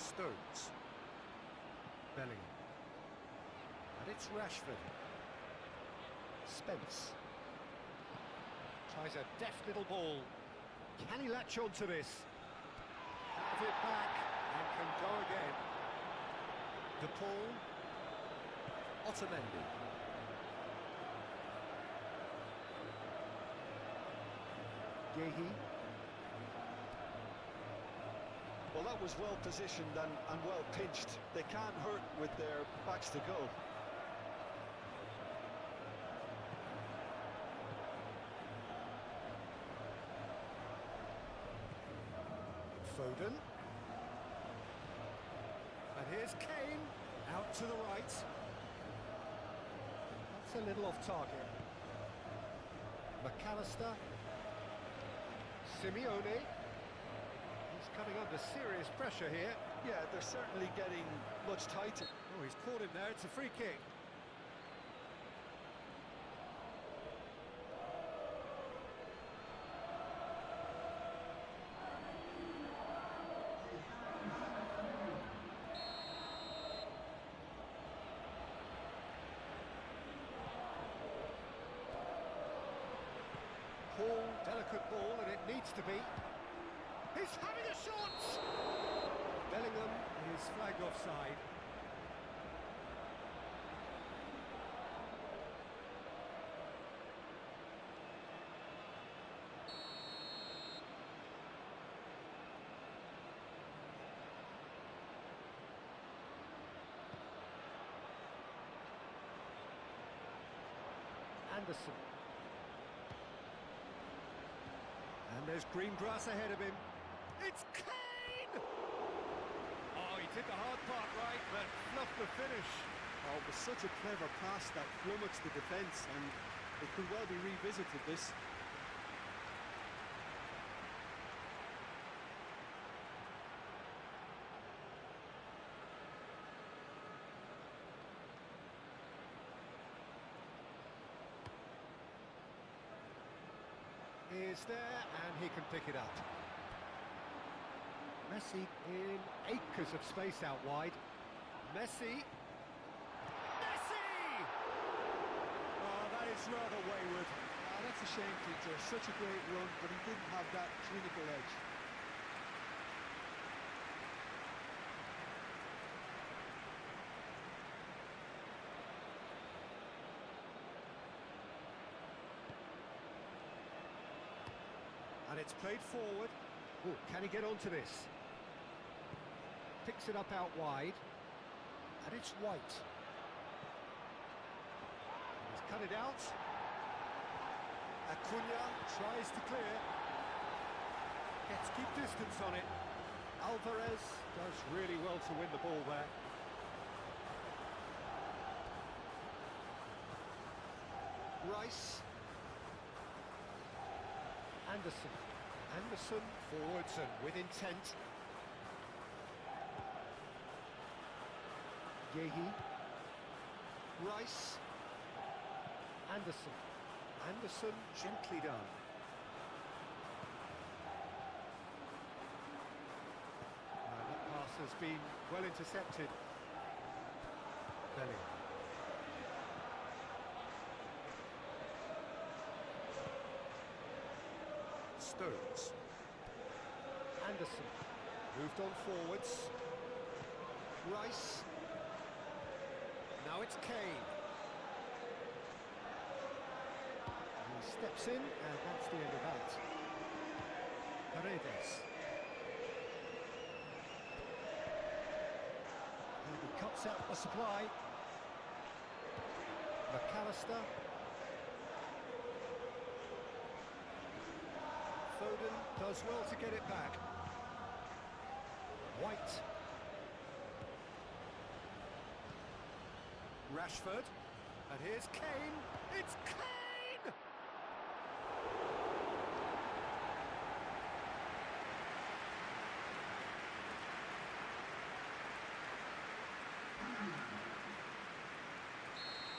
Stones. Bellingham. And it's Rashford. Spence. Tries a deft little ball. Can he latch on to this? Have it back and can go again. De Paul. Otamendi. Gehi. Well, that was well positioned and well pinched. They can't hurt with their backs to goal. Foden. And here's Kane, out to the right. That's a little off target. McAllister. Simeone. He's coming under serious pressure here. Yeah, they're certainly getting much tighter. Oh, he's caught him there, it's a free kick. Delicate ball, and it needs to be. He's having a shot! Bellingham is flagged offside. Anderson. And there's green grass ahead of him. It's Kane! Oh, he did the hard part right, but fluffed the finish. Oh, it was such a clever pass that flummoxed the defence, and it could well be revisited, this. Is there, and he can pick it up. Messi in acres of space out wide. Messi! Messi! Oh, that is rather wayward. That's a shame, Peter. Such a great run, but he didn't have that clinical edge. And it's played forward. Oh, can he get onto this? Picks it up out wide. And it's White. He's cut it out. Acuna tries to clear. Gets good distance on it. Alvarez does really well to win the ball there. Rice. Anderson forwards and with intent. Gehi. Rice. Anderson gently done. And that pass has been well intercepted. Bellingham. Stones. Anderson moved on forwards. Rice. Now it's Kane. He steps in, and that's the end of that. Paredes. And he cuts out the supply. McAllister. Foden does well to get it back. White. Rashford. And here's Kane. It's Kane!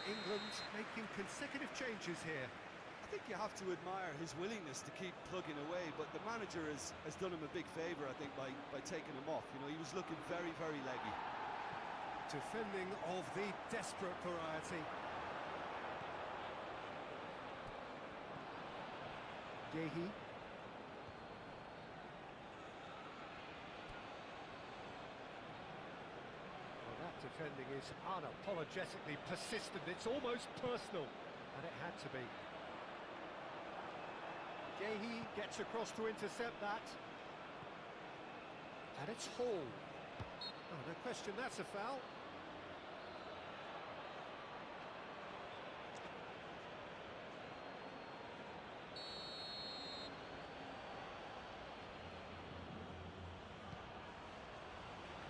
England making consecutive changes here. I think you have to admire his willingness to keep plugging away, but the manager has done him a big favour, I think, by taking him off. You know, he was looking very, very leggy. Defending of the desperate variety. Gehi. Well, that defending is unapologetically persistent. It's almost personal, and it had to be. Gehi gets across to intercept that. And it's Hall. Oh, no question, that's a foul.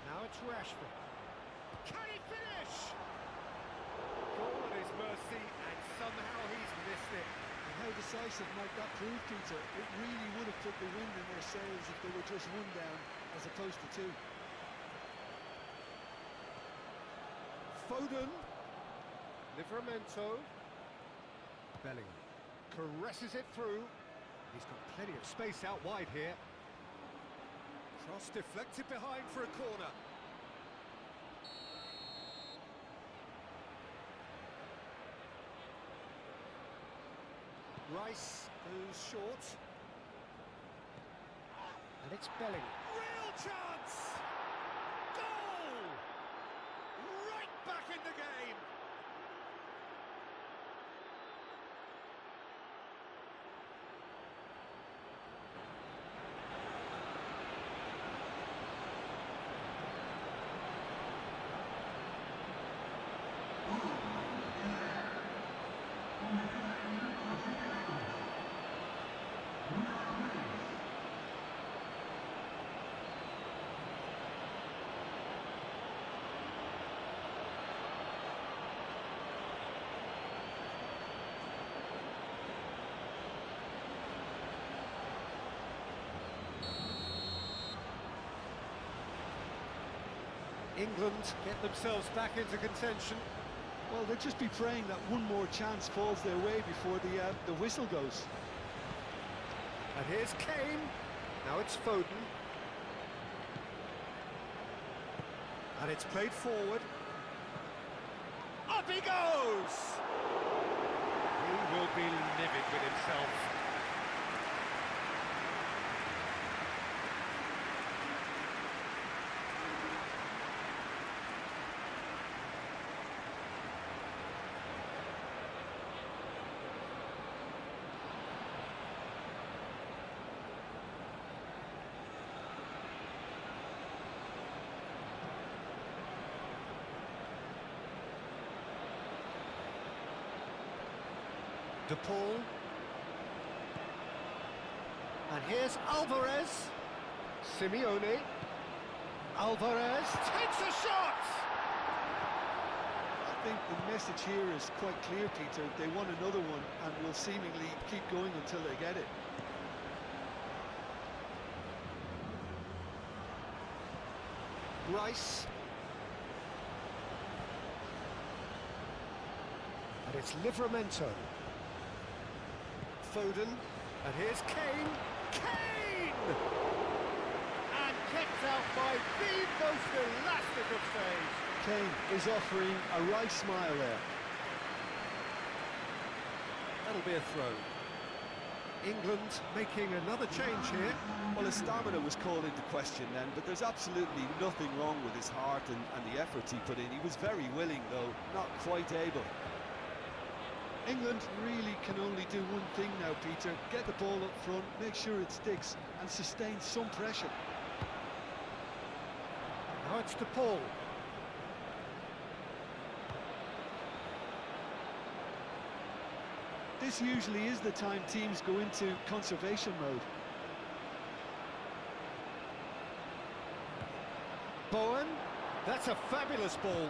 Now it's Rashford. Can he finish? Goal at his mercy, and somehow he's missed it. And how decisive might that prove, Peter? It really would have put the wind in their sails if they were just one down as opposed to two. Foden. Livramento. Bellingham caresses it through. He's got plenty of space out wide here. Cross deflected behind for a corner. Rice goes short. And it's Bellingham. Real chance! Goal! Right back in the game! England get themselves back into contention. Well, they'll just be praying that one more chance falls their way before the whistle goes. And here's Kane. Now it's Foden. And it's played forward. Up he goes! He will be livid with himself. De Paul. And here's Alvarez. Simeone. Alvarez takes a shot! I think the message here is quite clear, Peter. They want another one and will seemingly keep going until they get it. Rice. And it's Livramento. Foden. And here's Kane. Kane! And kept out by the most elastic of saves. Kane is offering a right smile there. That'll be a throw. England making another change here. Well, his stamina was called into question then, but there's absolutely nothing wrong with his heart and the efforts he put in. He was very willing, though, not quite able. England really can only do one thing now, Peter. Get the ball up front, make sure it sticks, and sustain some pressure. Now it's De Paul. This usually is the time teams go into conservation mode. Bowen. That's a fabulous ball.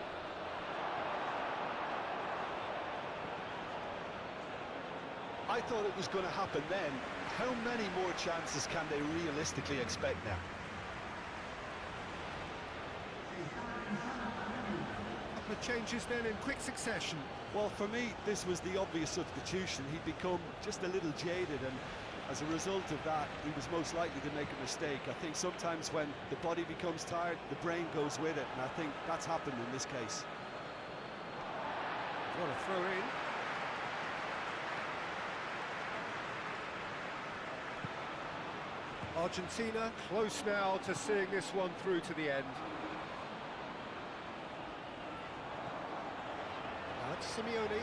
I thought it was going to happen then. How many more chances can they realistically expect now? couple of changes then in quick succession. Well, for me, this was the obvious substitution. He'd become just a little jaded, and as a result of that, he was most likely to make a mistake. I think sometimes when the body becomes tired, the brain goes with it, and I think that's happened in this case. What a throw in. Argentina close now to seeing this one through to the end. Now it's Simeone.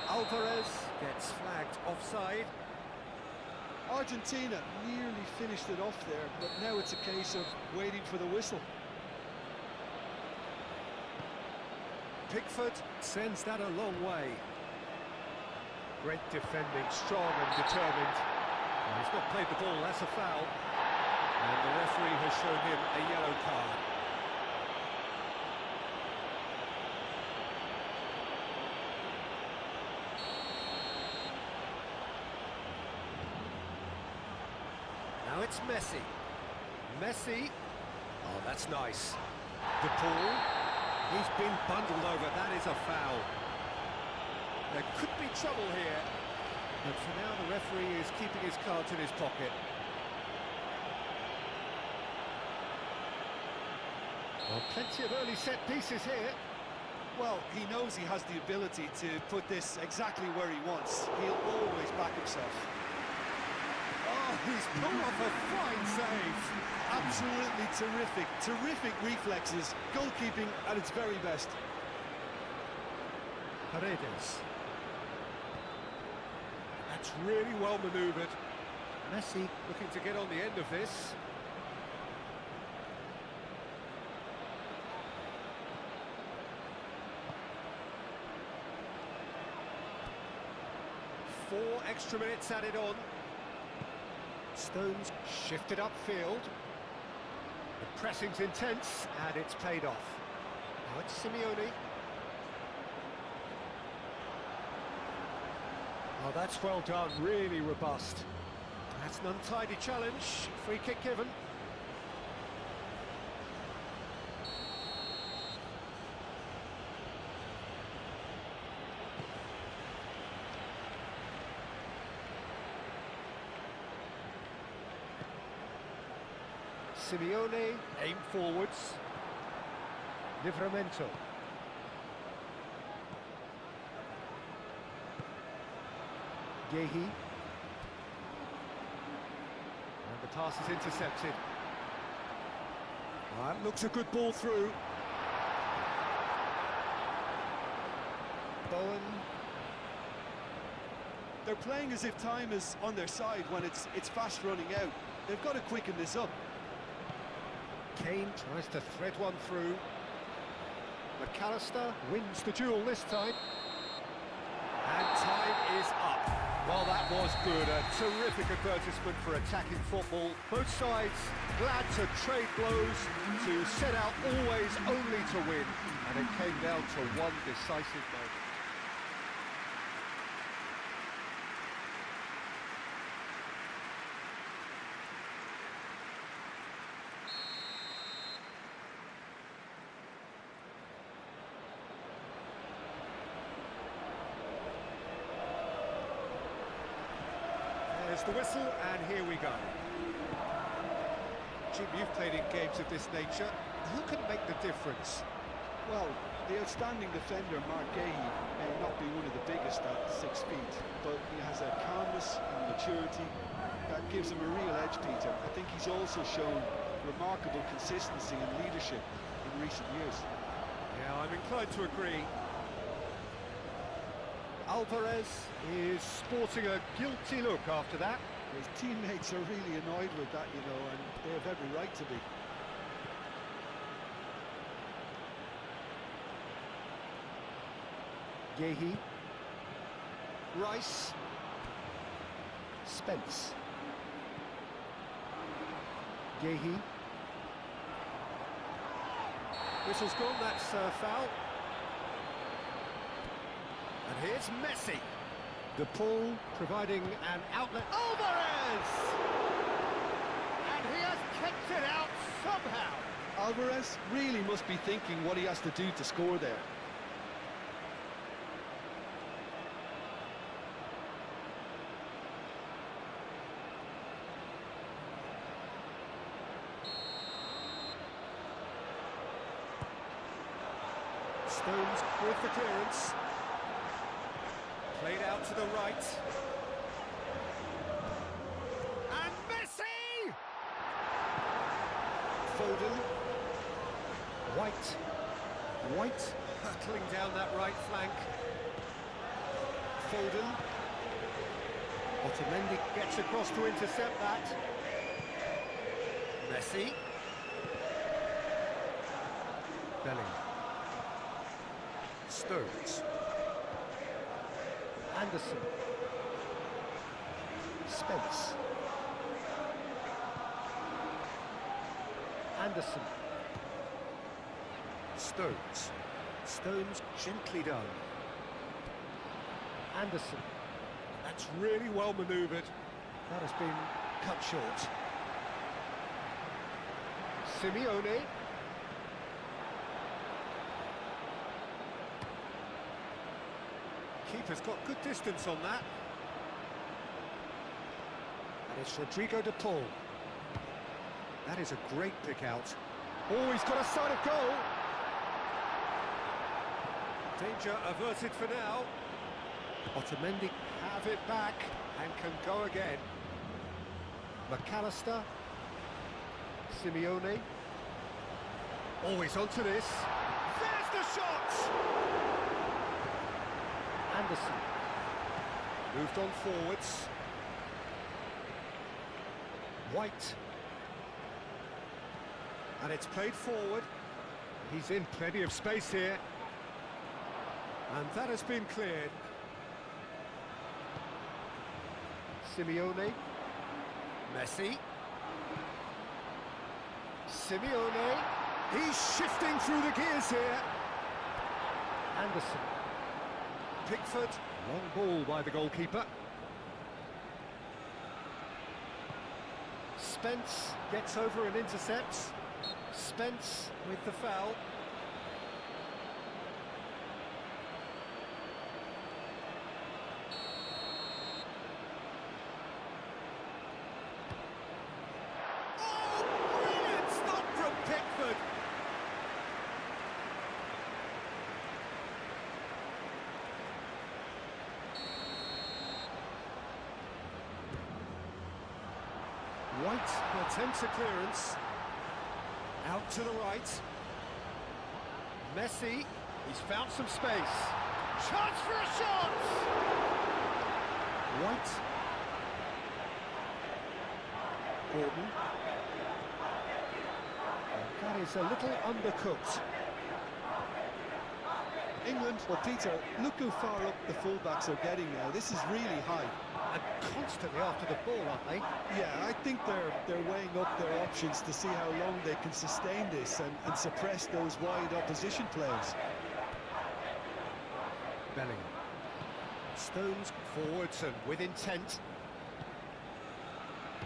Alvarez gets flagged offside. Argentina nearly finished it off there, but now it's a case of waiting for the whistle. Pickford sends that a long way. Great defending, strong and determined. Well, he's not played the ball, that's a foul. And the referee has shown him a yellow card. Now it's Messi. Messi. Oh, that's nice. De Paul. He's been bundled over. That is a foul. There could be trouble here. But for now, the referee is keeping his cards in his pocket. Well, plenty of early set pieces here. Well, he knows he has the ability to put this exactly where he wants. He'll always back himself. Oh, he's pulled off a fine save. Absolutely terrific, terrific reflexes. Goalkeeping at its very best. Paredes. That's really well manoeuvred. Messi looking to get on the end of this. Four extra minutes added on. Stones shifted upfield. The pressing's intense, and it's paid off. Now it's Simeone. Oh, that's well done, really robust. That's an untidy challenge, free kick given. Simeone, aim forwards. Livramento. Gehi. And the pass is intercepted. That looks a good ball through. Bowen. They're playing as if time is on their side when it's fast running out. They've got to quicken this up. Kane tries to thread one through. McAllister wins the duel this time. And time is up. Well, that was good. A terrific advertisement for attacking football. Both sides glad to trade blows, to set out always only to win. And it came down to one decisive moment. There's the whistle, and here we go. Jim, you've played in games of this nature. Who can make the difference? Well, the outstanding defender, Mark Gehi, may not be one of the biggest at 6 feet, but he has a calmness and maturity that gives him a real edge, Peter. I think he's also shown remarkable consistency and leadership in recent years. Yeah, I'm inclined to agree. Alvarez is sporting a guilty look after that. His teammates are really annoyed with that, you know, and they have every right to be. Gehi. Rice. Spence. Gehi. Whistle's gone, that's a foul. And here's Messi. De Paul providing an outlet. Alvarez! And he has kept it out somehow. Alvarez really must be thinking what he has to do to score there. Stones with the clearance. Played out to the right. And Messi! Foden. White hurtling down that right flank. Foden. Otamendi gets across to intercept that. Messi. Bellingham. Stones. Anderson. Spence. Anderson. Stones. Stones gently done. Anderson. That's really well manoeuvred. That has been cut short. Simeone. Keeper's got good distance on that. And it's Rodrigo de Paul. That is a great pick out. Oh, he's got a sight of goal. Danger averted for now. Otamendi have it back and can go again. McAllister. Simeone. Always onto this. There's the shot! Anderson. Moved on forwards. White. And it's played forward. He's in plenty of space here. And that has been cleared. Simeone. Messi. Simeone. He's shifting through the gears here. Anderson. Pickford. Long ball by the goalkeeper. Spence gets over and intercepts. Spence with the foul. White attempts a clearance. Out to the right. Messi, he's found some space. Chance for a shot! White. Gordon. That is a little undercooked. England, well, Peter, look how far up the fullbacks are getting now. This is really high. And constantly after the ball, aren't they? Yeah, I think they're weighing up their options to see how long they can sustain this and suppress those wide opposition players. Bellingham. Stones forwards and with intent.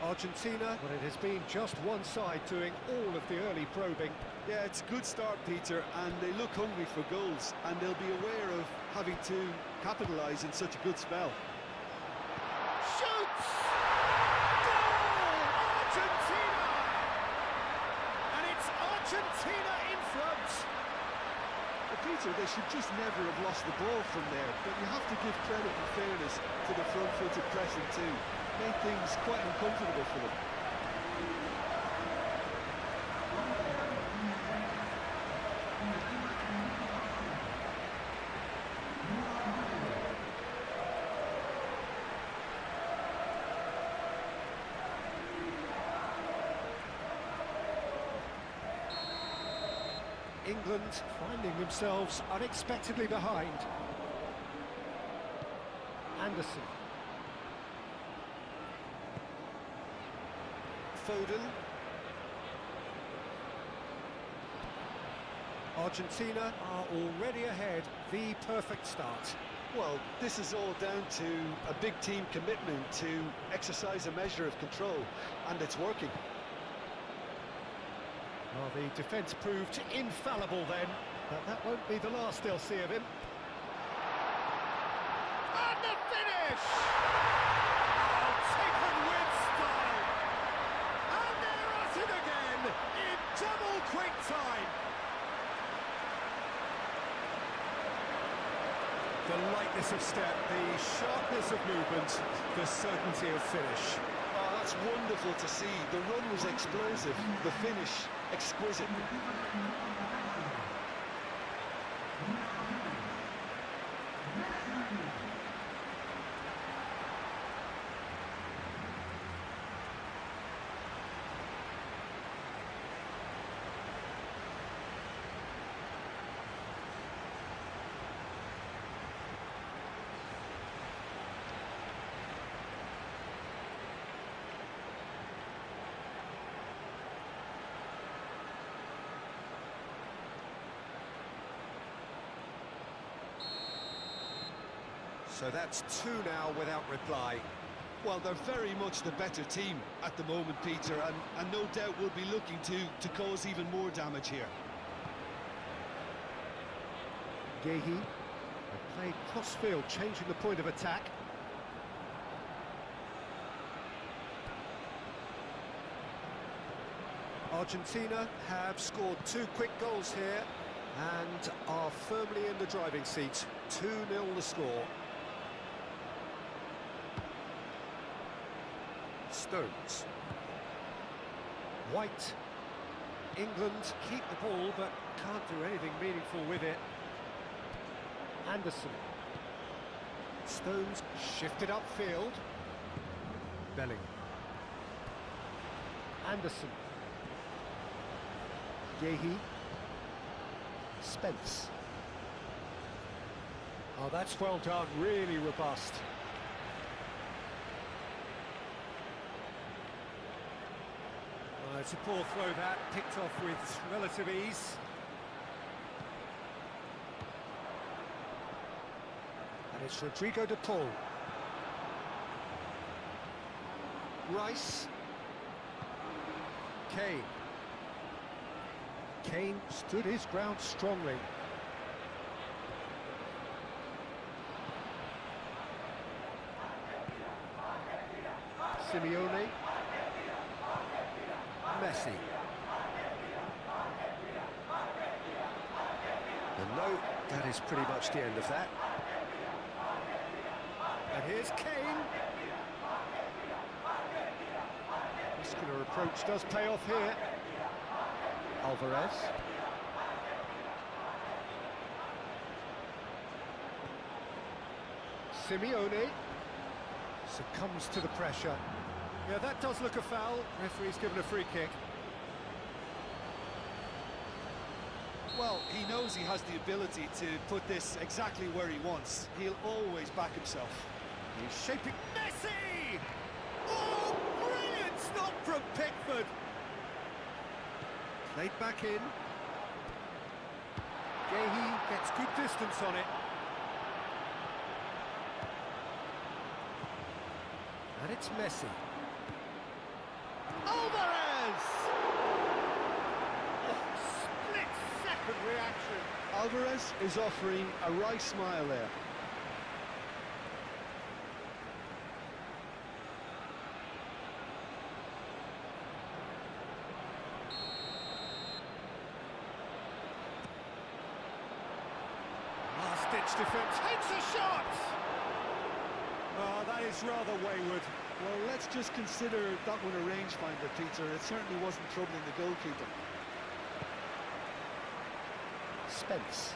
Argentina, but it has been just one side doing all of the early probing. Yeah, it's a good start, Peter, and they look hungry for goals, and they'll be aware of having to capitalise in such a good spell. Shoots! Goal! Argentina! And it's Argentina in front. Well, Peter, they should just never have lost the ball from there, but you have to give credit and fairness to the front-footed pressing too. Made things quite uncomfortable for them. England finding themselves unexpectedly behind. Anderson. Foden. Argentina are already ahead. The perfect start. Well, this is all down to a big team commitment to exercise a measure of control, and it's working. Well, the defence proved infallible then, but that won't be the last they'll see of him. And the finish! Oh, taken with style! And they're at it again, in double quick time! The lightness of step, the sharpness of movement, the certainty of finish. Oh, that's wonderful to see. The run was explosive, the finish exquisite. So that's two now without reply. Well, they're very much the better team at the moment, Peter, and no doubt will be looking to cause even more damage here. Gehi, they play cross-field, changing the point of attack. Argentina have scored 2 quick goals here and are firmly in the driving seat. 2-0 the score. Stones. White. England keep the ball but can't do anything meaningful with it. Anderson. Stones shifted upfield. Bellingham. Anderson. Gehi. Spence. Oh, that's well done, really robust. It's a poor throw that, picked off with relative ease. And it's Rodrigo de Paul. Rice. Kane. Kane stood his ground strongly. Simeone. Messi. And no, that is pretty much the end of that. And here's Kane. Muscular approach does pay off here. Alvarez. Simeone succumbs to the pressure. Yeah, that does look a foul. Referee's given a free kick. Well, he knows he has the ability to put this exactly where he wants. He'll always back himself. He's shaping... Messi! Oh, brilliant stop from Pickford! Played back in. Gehi gets good distance on it. And it's Messi. Alvarez! Oh, split-second reaction. Alvarez is offering a wry smile there. Last-ditch defence, takes a shot! Oh, that is rather wayward. Well, let's just consider that one a rangefinder, Peter. It certainly wasn't troubling the goalkeeper. Spence.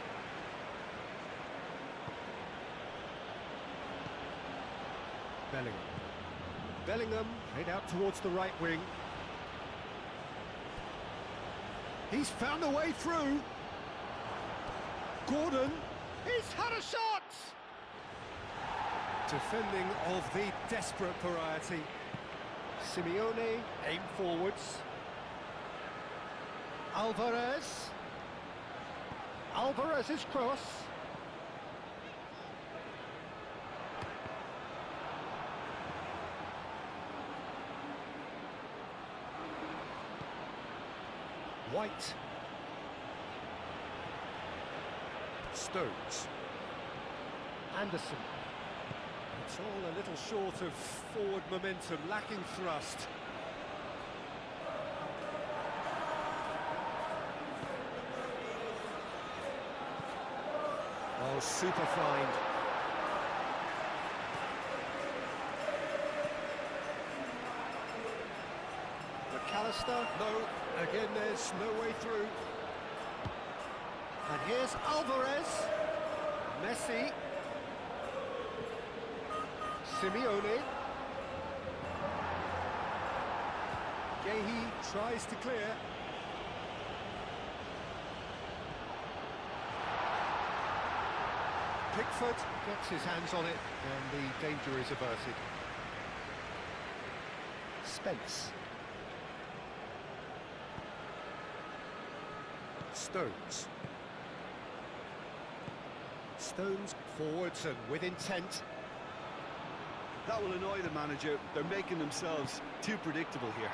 Bellingham. Bellingham played out towards the right wing. He's found a way through. Gordon. He's had a shot! Defending of the desperate variety. Simeone, aim forwards. Alvarez. Alvarez's cross. White. Stones. Anderson. It's all a little short of forward momentum, lacking thrust. Oh, super find. McAllister, no, again there's no way through. And here's Alvarez, Messi, Simeone. Gehi tries to clear. Pickford gets his hands on it and the danger is averted. Spence. Stones. Stones forwards and with intent. That will annoy the manager. They're making themselves too predictable here.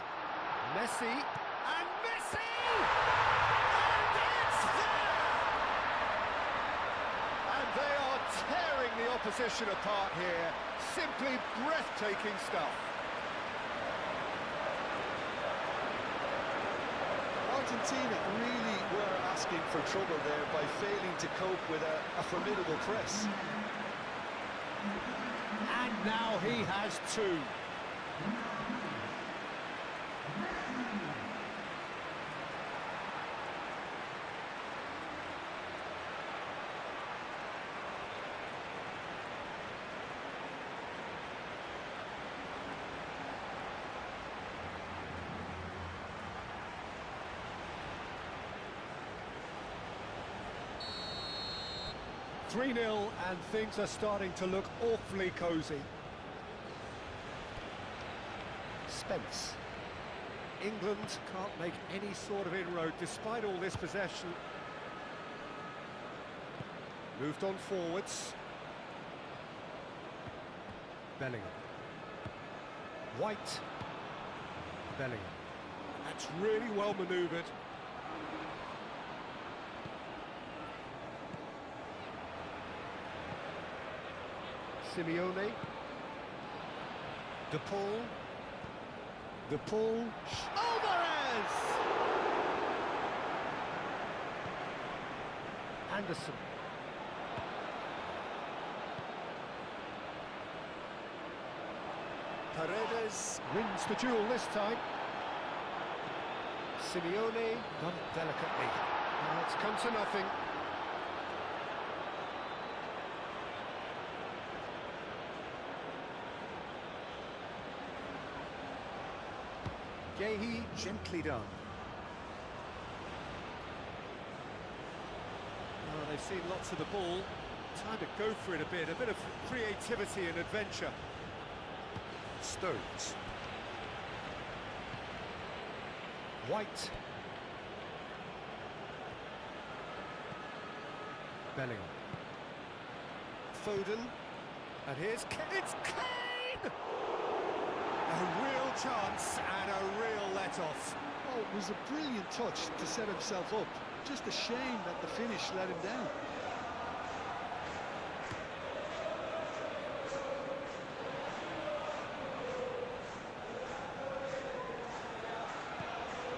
Messi, and Messi! And it's there! And they are tearing the opposition apart here. Simply breathtaking stuff. Argentina really were asking for trouble there by failing to cope with a formidable press. And now he has two. Three-0 and things are starting to look awfully cosy. Spence. England can't make any sort of inroad despite all this possession. Moved on forwards. Bellingham. White. Bellingham. That's really well manoeuvred. Simeone. De Paul. De Paul. Alvarez! Anderson. Paredes wins the duel this time. Simeone done delicately. Now it's come to nothing. Gehi gently done. Oh, they've seen lots of the ball. Time to go for it a bit of creativity and adventure. Stones. White. Bellingham. Foden. And here's it's Kane! A real chance and a real let-off. Oh, it was a brilliant touch to set himself up. Just a shame that the finish let him down.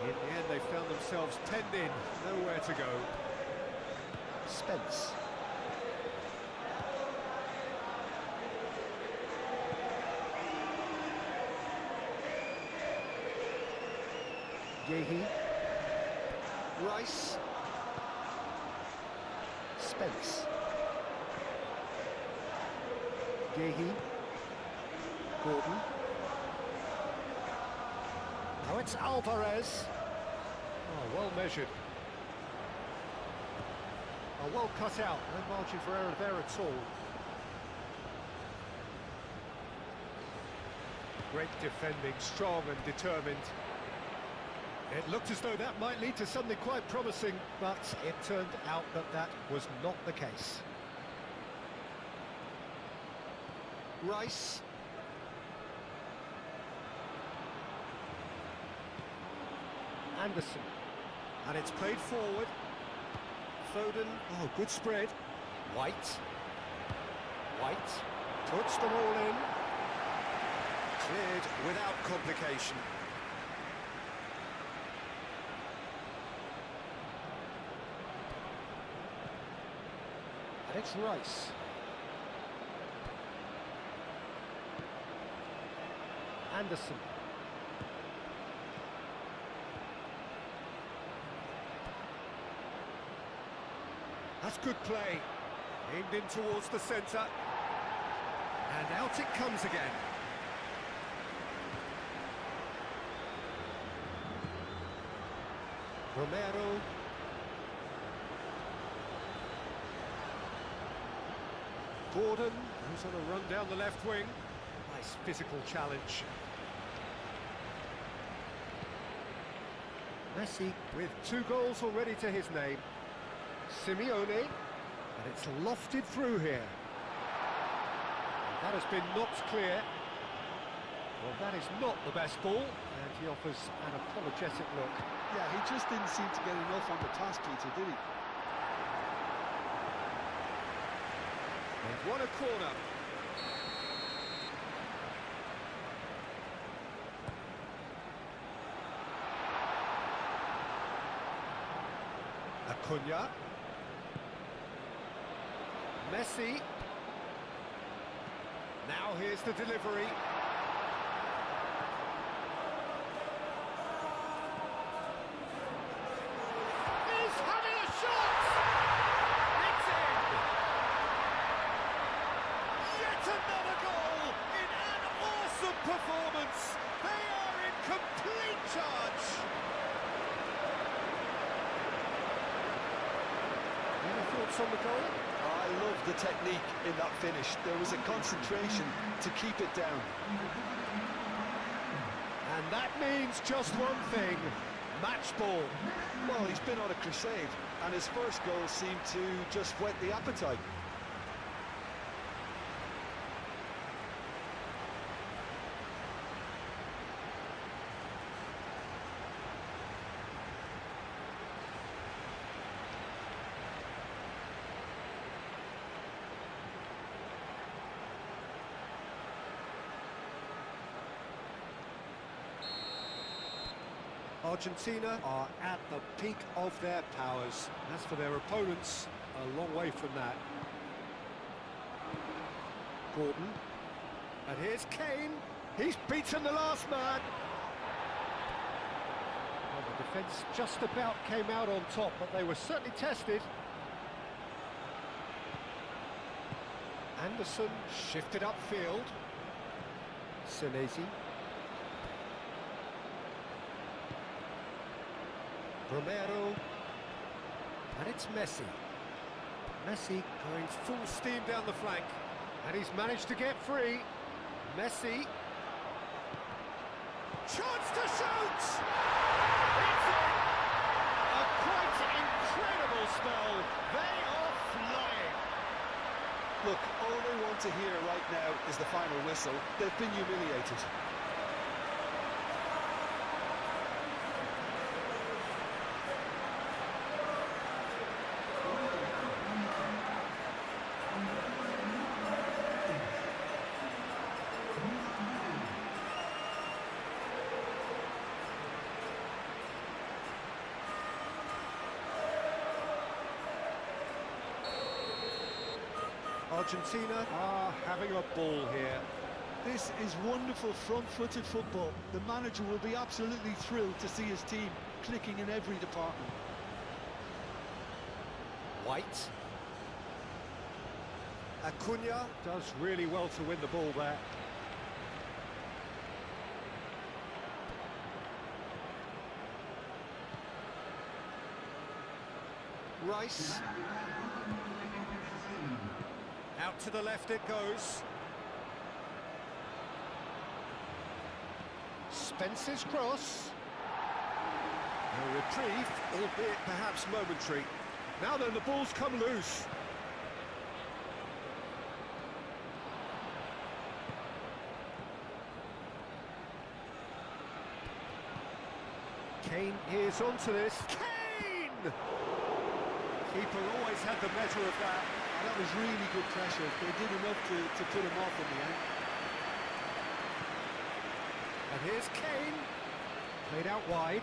In the end, they found themselves penned in, nowhere to go. Spence. Gehi. Rice. Spence. Gehi. Gordon. Now it's Alvarez. Oh, well measured. Oh, well cut out. No margin for error there at all. Great defending, strong and determined. It looked as though that might lead to something quite promising, but it turned out that that was not the case. Rice. Anderson. And it's played forward. Foden, oh, good spread. White. White puts them all in. Cleared without complication. And it's Rice. Anderson. That's good play. Aimed in towards the centre. And out it comes again. Romero. Gordon goes on a run down the left wing. Nice physical challenge. Messi with 2 goals already to his name. Simeone, and it's lofted through here. And that has been knocked clear. Well, that is not the best ball, and he offers an apologetic look. Yeah, he just didn't seem to get enough on the pass, Peter, did he? They've won a corner. Acuna. Messi. Now here's the delivery. He's having a shot! It's in! Yet another goal in an awesome performance! They are in complete charge! Any thoughts on the goal? I love the technique in that finish. There was a concentration to keep it down. And that means just one thing, match ball. Well, he's been on a crusade, and his first goal seemed to just whet the appetite. Argentina are at the peak of their powers. As for their opponents, a long way from that. Gordon. And here's Kane. He's beaten the last man. Well, the defence just about came out on top, but they were certainly tested. Anderson shifted upfield. Senesi. Romero, and it's Messi. Messi going full steam down the flank, and he's managed to get free. Messi. Chance to shoot! It's in! A quite incredible spell. They are flying. Look, all they want to hear right now is the final whistle. They've been humiliated. Argentina are having a ball here. This is wonderful front-footed football. The manager will be absolutely thrilled to see his team clicking in every department. White. Acuna does really well to win the ball there. Rice. Out to the left it goes. Spence's cross. A reprieve, albeit perhaps momentary. Now then, the ball's come loose. Kane is onto this. Kane! Keeper always had the measure of that. And that was really good pressure. They did enough to put him off in the end. And here's Kane. Played out wide.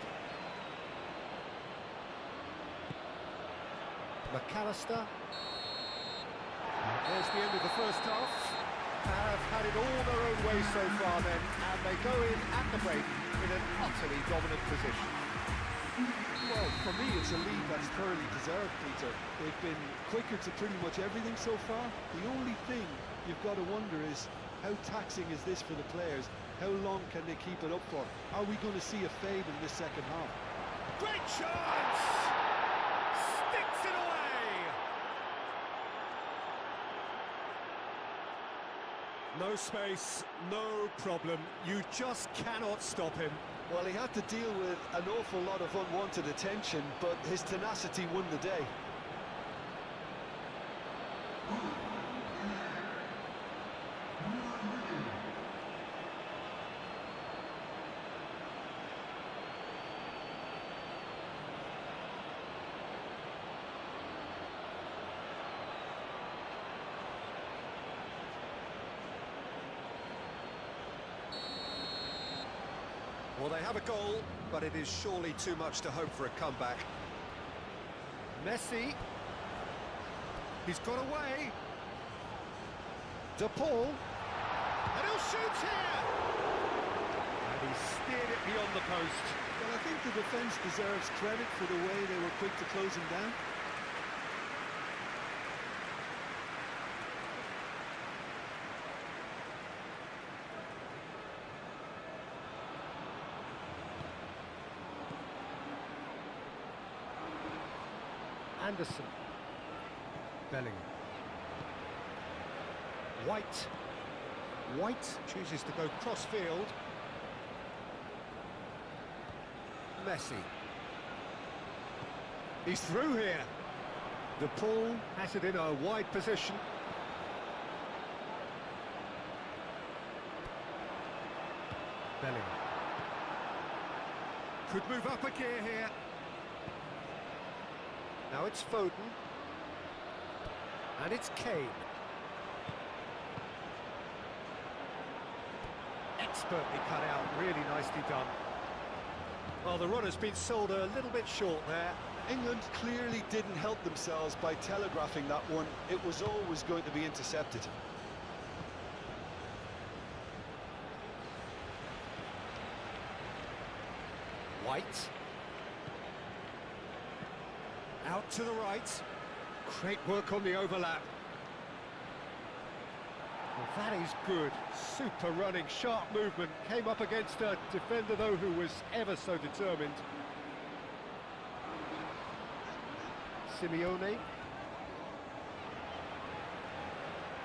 McAllister. There's the end of the first half. Have had it all their own way so far then, and they go in at the break in an utterly dominant position. Well, for me, it's a lead that's thoroughly deserved, Peter. They've been quicker to pretty much everything so far. The only thing you've got to wonder is, how taxing is this for the players? How long can they keep it up for? Are we going to see a fade in this second half? Great chance! Sticks it away! No space, no problem. You just cannot stop him. Well, he had to deal with an awful lot of unwanted attention, but his tenacity won the day. Well, they have a goal, but it is surely too much to hope for a comeback. Messi. He's got away. De Paul. And he'll shoot here! And he steered it beyond the post. Well, I think the defence deserves credit for the way they were quick to close him down. Anderson. Bellingham. White. White chooses to go cross-field. Messi. He's through here. De Paul has it in a wide position. Bellingham. Could move up a gear here. Now it's Foden. And it's Kane. Expertly cut out, really nicely done. Well, the runner's been sold a little bit short there. England clearly didn't help themselves by telegraphing that one. It was always going to be intercepted. White. Out to the right. Great work on the overlap. Well, that is good. Super running, sharp movement. Came up against a defender, though, who was ever so determined. Simeone.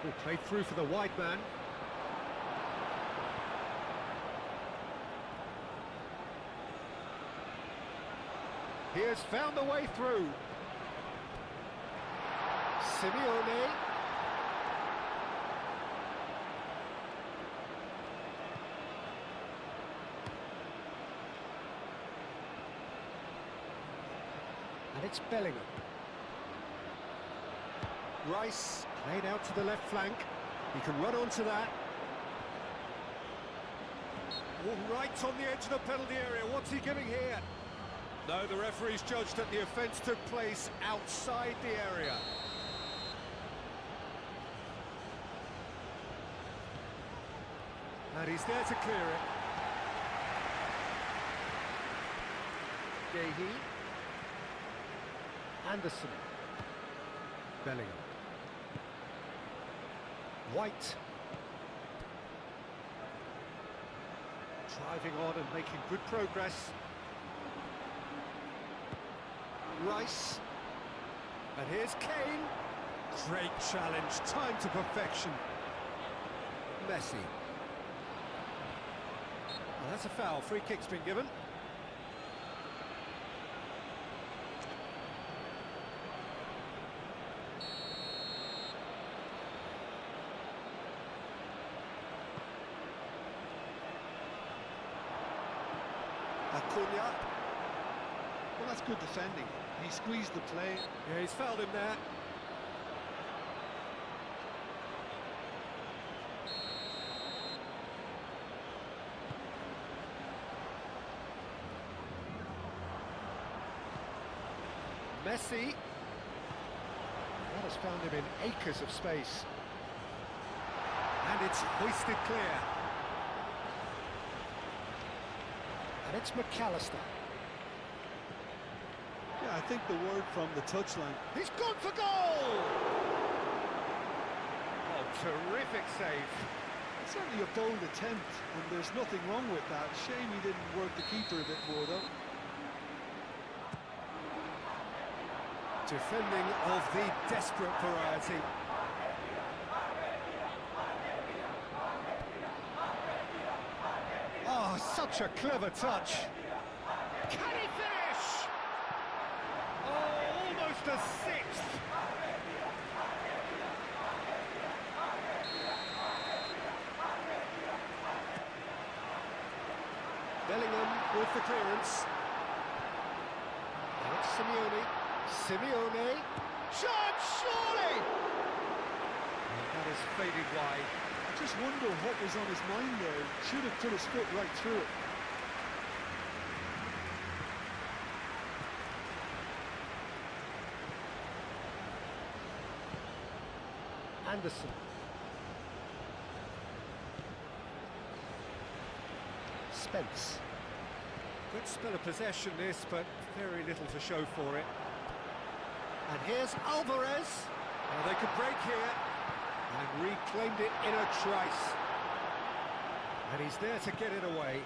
Who played through for the wide man. He has found a way through. Simeone. And it's Bellingham. Rice played out to the left flank. He can run onto that. Oh, right on the edge of the penalty area. What's he giving here? No, the referee's judged that the offence took place outside the area. And he's there to clear it. Gahey. Anderson. Bellingham. White. Driving on and making good progress. Rice. And here's Kane. Great challenge, time to perfection. Messi. Well, that's a foul, free kick's been given. Acuna. Well, that's good defending. He squeezed the play. Yeah, he's fouled him there. Messi. That has found him in acres of space. And it's hoisted clear. And it's McAllister. Yeah, I think the word from the touchline. He's gone for goal! Oh, terrific save. It's certainly a bold attempt, and there's nothing wrong with that. Shame he didn't work the keeper a bit more, though. Defending of the desperate variety. Oh, such a clever touch. Can he finish? Oh, almost a sixth. Bellingham with the clearance. Now it's Simeone. Simeone. Shot, surely! And that is faded wide. I just wonder what was on his mind there. Should have put his foot right through it. Anderson. Spence. Good spell of possession this, but very little to show for it. And here's Alvarez. Now they could break here. And reclaimed it in a trice. And he's there to get it away.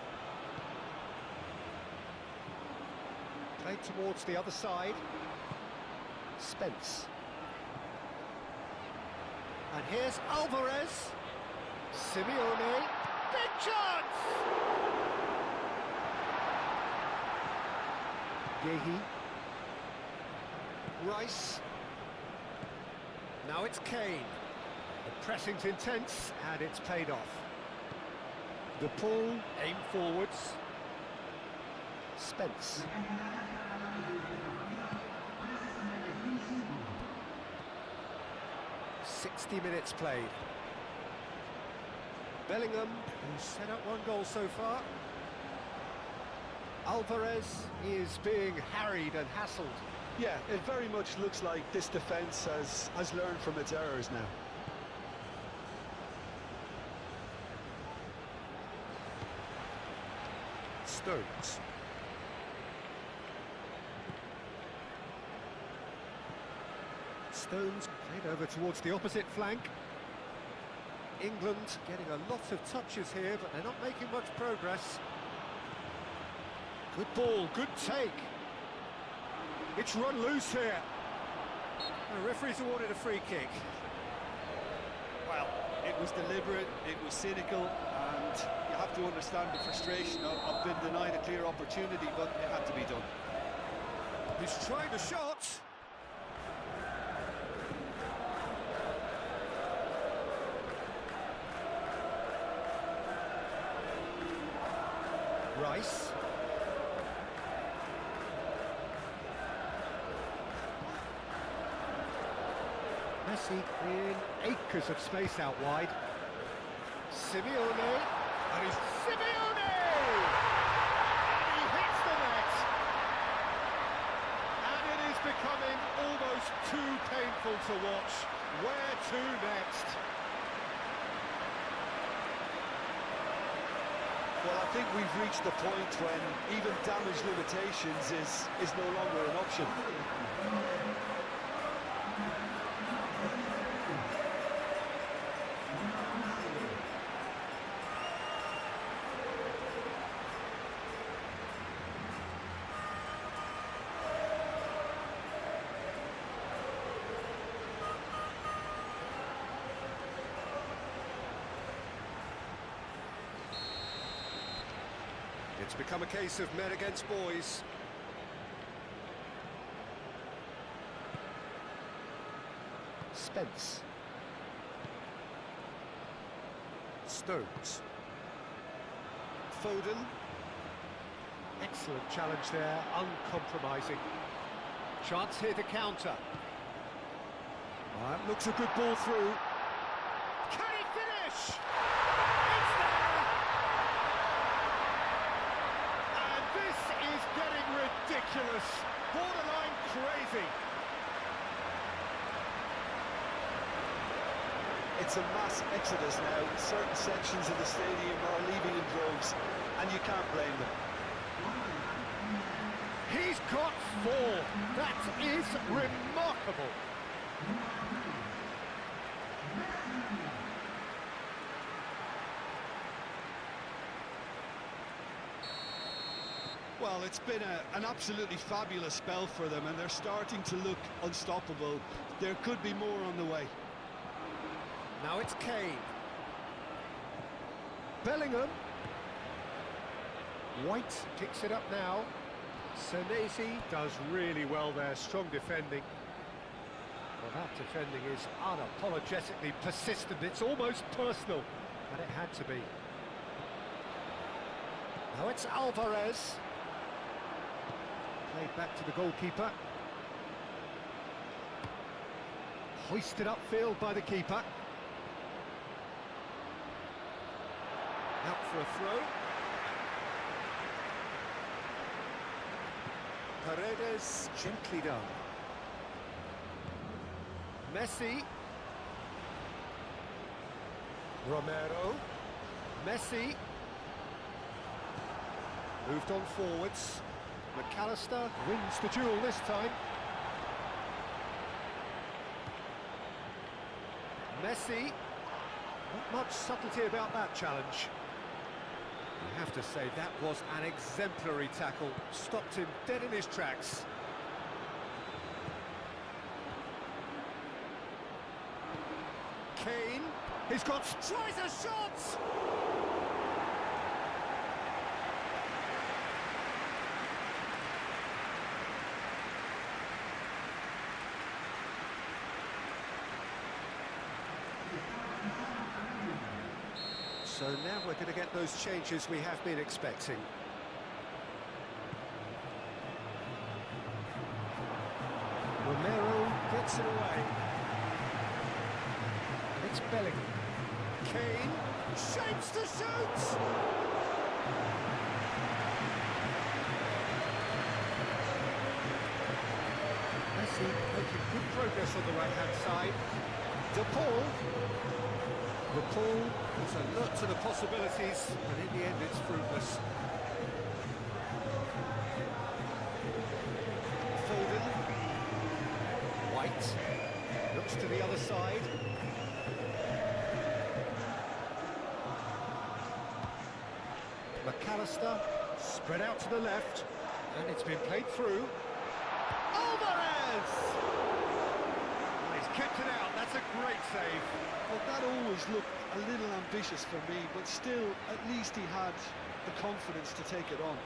Played towards the other side. Spence. And here's Alvarez. Simeone. Big chance! Gehi. Rice. Now it's Kane. The pressing's intense, and it's paid off. De Paul, aim forwards. Spence. "60 minutes played. Bellingham, who's set up one goal so far. Alvarez is being harried and hassled. Yeah, it very much looks like this defence has learned from its errors now. Stones. Stones played over towards the opposite flank. England getting a lot of touches here, but they're not making much progress. Good ball, good take. It's run loose here. The referee's awarded a free kick. Well, it was deliberate, it was cynical, and you have to understand the frustration of being denied a clear opportunity, but it had to be done. He's tried a shot. Rice. Messi in acres of space out wide. Simeone. And he's Simeone! And he hits the net. And it is becoming almost too painful to watch. Where to next? Well, I think we've reached the point when even damage limitations is no longer an option. It's become a case of men against boys. Spence. Stones. Foden. Excellent. Excellent challenge there, uncompromising. Chance here to counter. That looks a good ball through. Can he finish? It's there! And this is getting ridiculous. Borderline crazy. It's a mass exodus now. Certain sections of the stadium are leaving in droves, and you can't blame them. He's got 4. That is remarkable. Well, it's been an absolutely fabulous spell for them, and they're starting to look unstoppable. There could be more on the way. Now it's Kane. Bellingham. White picks it up now. Senesi does really well there, strong defending. Well, that defending is unapologetically persistent. It's almost personal, and it had to be. Now it's Alvarez. Played back to the goalkeeper. Hoisted upfield by the keeper. Out for a throw. Paredes, gently done. Messi. Romero. Messi. Moved on forwards. McAllister wins the duel this time. Messi. Not much subtlety about that challenge. You have to say that was an exemplary tackle. Stopped him dead in his tracks. Kane. He's got... tries a shot! So now we're going to get those changes we have been expecting. Romero gets it away. It's Bellingham. Kane shapes to shoot! Messi making good progress on the right-hand side. De Paul. De Paul is alert to the possibilities, and in the end it's fruitless. Foden. White. Looks to the other side. McAllister. Spread out to the left. And it's been played through. Alvarez! Well, he's kept it out. That's a great save. Well, that always looked a little ambitious for me, but still, at least he had the confidence to take it on.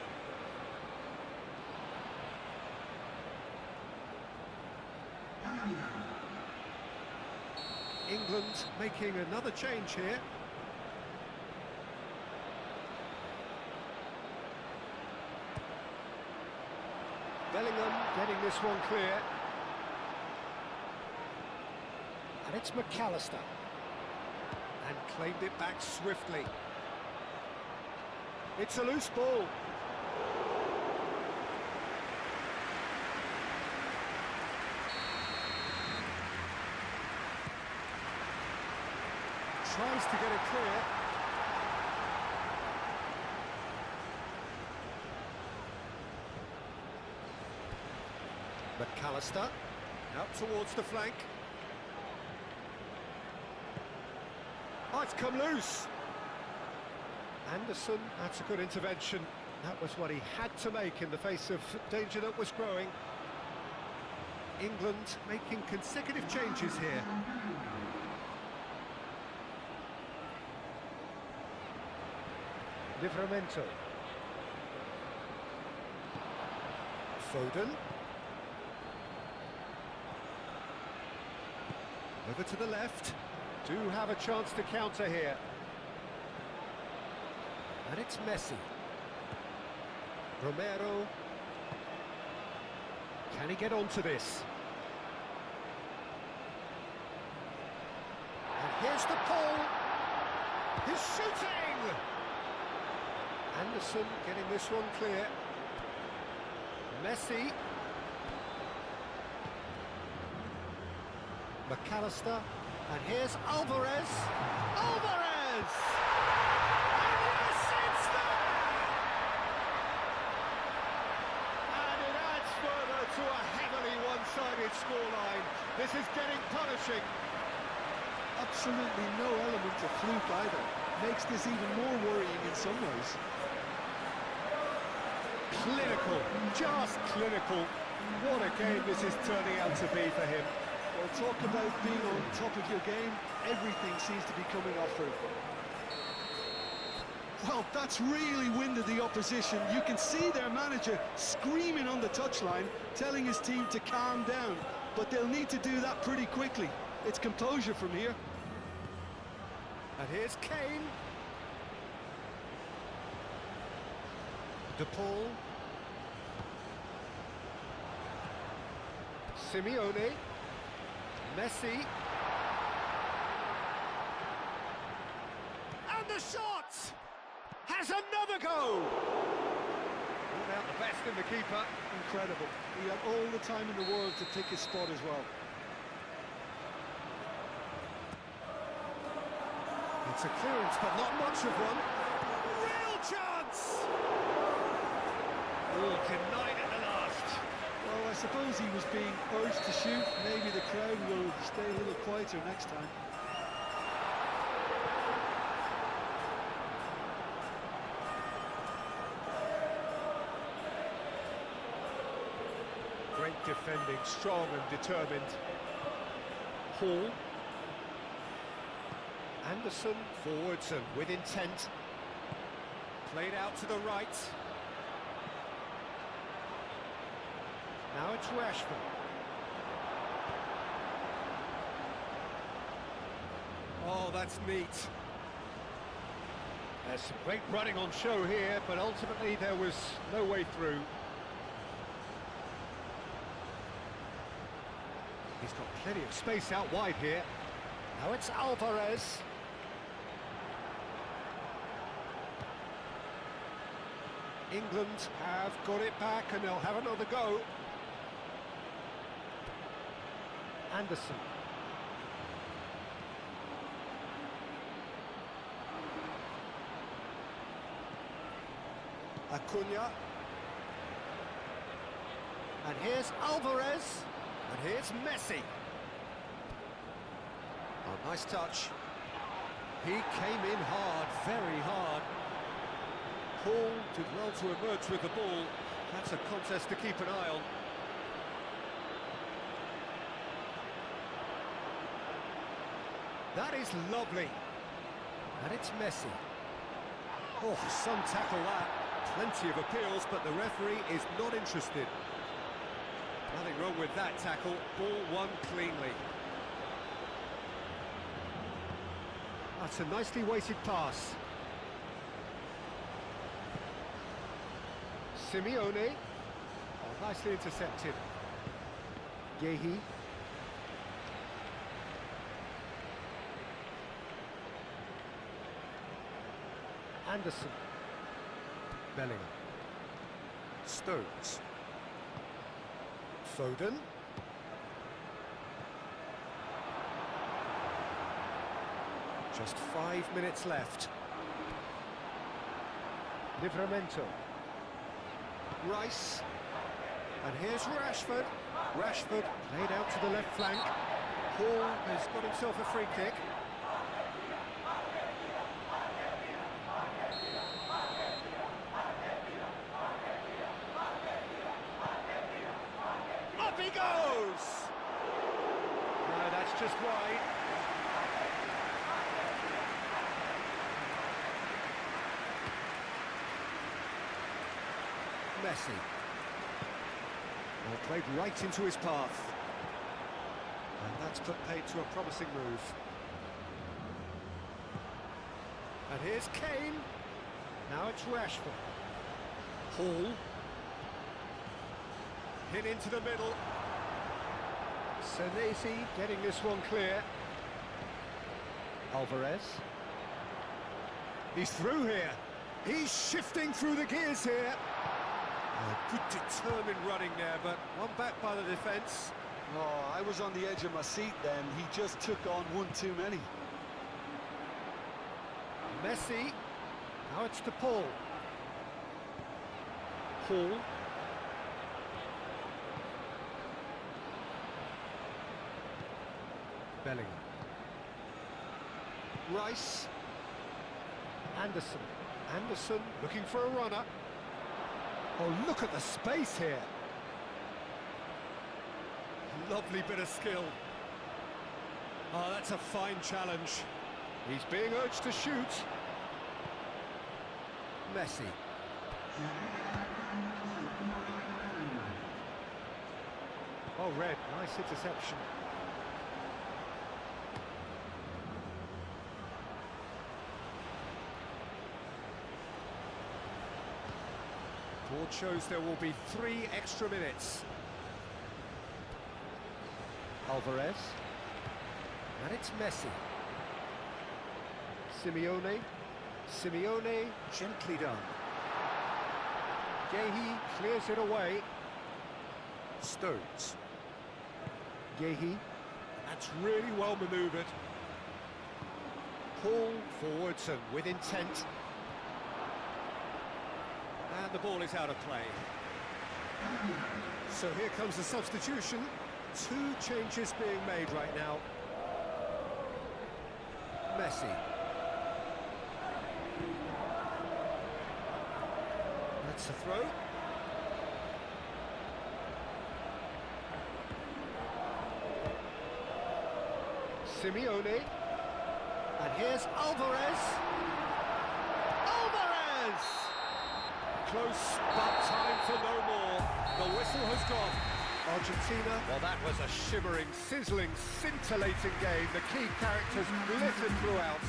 England making another change here. Bellingham getting this one clear. And it's McAllister. And claimed it back swiftly. It's a loose ball. Tries to get it clear. McAllister out towards the flank. Oh, it's come loose. Anderson, that's a good intervention. That was what he had to make in the face of danger that was growing. England making consecutive changes here. Livramento. Foden. Over to the left. Do have a chance to counter here. And it's Messi. Romero. Can he get onto this? And here's the pull. He's shooting! Anderson getting this one clear. Messi. McAllister. And here's Alvarez. Alvarez! And yes, it's there! And it adds further to a heavily one-sided scoreline. This is getting punishing. Absolutely no element of fluke either. Makes this even more worrying in some ways. Clinical, just clinical. What a game this is turning out to be for him. Well, talk about being on top of your game. Everything seems to be coming off for him. Well, that's really winded the opposition. You can see their manager screaming on the touchline, telling his team to calm down. But they'll need to do that pretty quickly. It's composure from here. And here's Kane. De Paul. Simeone. Messi. And the shot! Has another go! Ruled out the best in the keeper. Incredible. He had all the time in the world to pick his spot as well. It's a clearance, but not much of one. Real chance! Oh, denied at the last. Well, I suppose he was being urged to shoot. Maybe the crowd will stay a little quieter next time. Great defending, strong and determined. Hall. Anderson forwards and with intent. Played out to the right. Now it's Rashford. Oh, that's neat. There's some great running on show here, but ultimately there was no way through. He's got plenty of space out wide here. Now it's Alvarez. England have got it back and they'll have another go. Anderson. Acuna. And here's Alvarez. And here's Messi. Oh, nice touch. He came in hard, very hard. Paul did well to emerge with the ball. That's a contest to keep an eye on. That is lovely. And it's Messi. Oh, some tackle that. Plenty of appeals, but the referee is not interested. Nothing wrong with that tackle. Ball won cleanly. That's a nicely weighted pass. Simeone. Oh, nicely intercepted. Yehi. Anderson. Bellingham. Stones. Foden. Just 5 minutes left. Livramento. Rice. And here's Rashford. Rashford played out to the left flank. Hall has got himself a free kick. Up he goes! No, that's just wide. Messi. Well, played right into his path. And that's put paid to a promising move. And here's Kane. Now it's Rashford. Hall. Hit into the middle. Senesi getting this one clear. Alvarez. He's through here. He's shifting through the gears here. Good determined running there, but one back by the defence. Oh, I was on the edge of my seat then. He just took on one too many. Messi. Now it's to Paul. Paul. Bellingham. Rice. Anderson. Anderson looking for a runner. Oh, look at the space here. Lovely bit of skill. Oh, that's a fine challenge. He's being urged to shoot. Messi. Oh, red. Nice interception. Board shows there will be 3 extra minutes. Alvarez. And it's Messi. Simeone. Simeone, gently done. Gehi clears it away. Stones. Gehi. That's really well manoeuvred. Paul forwards and with intent. And the ball is out of play. So here comes the substitution. 2 changes being made right now. Messi. That's a throw. Simeone. And here's Alvarez. Alvarez! Close, but time for no more. The whistle has gone. Argentina, well, that was a shimmering, sizzling, scintillating game. The key characters glittered throughout.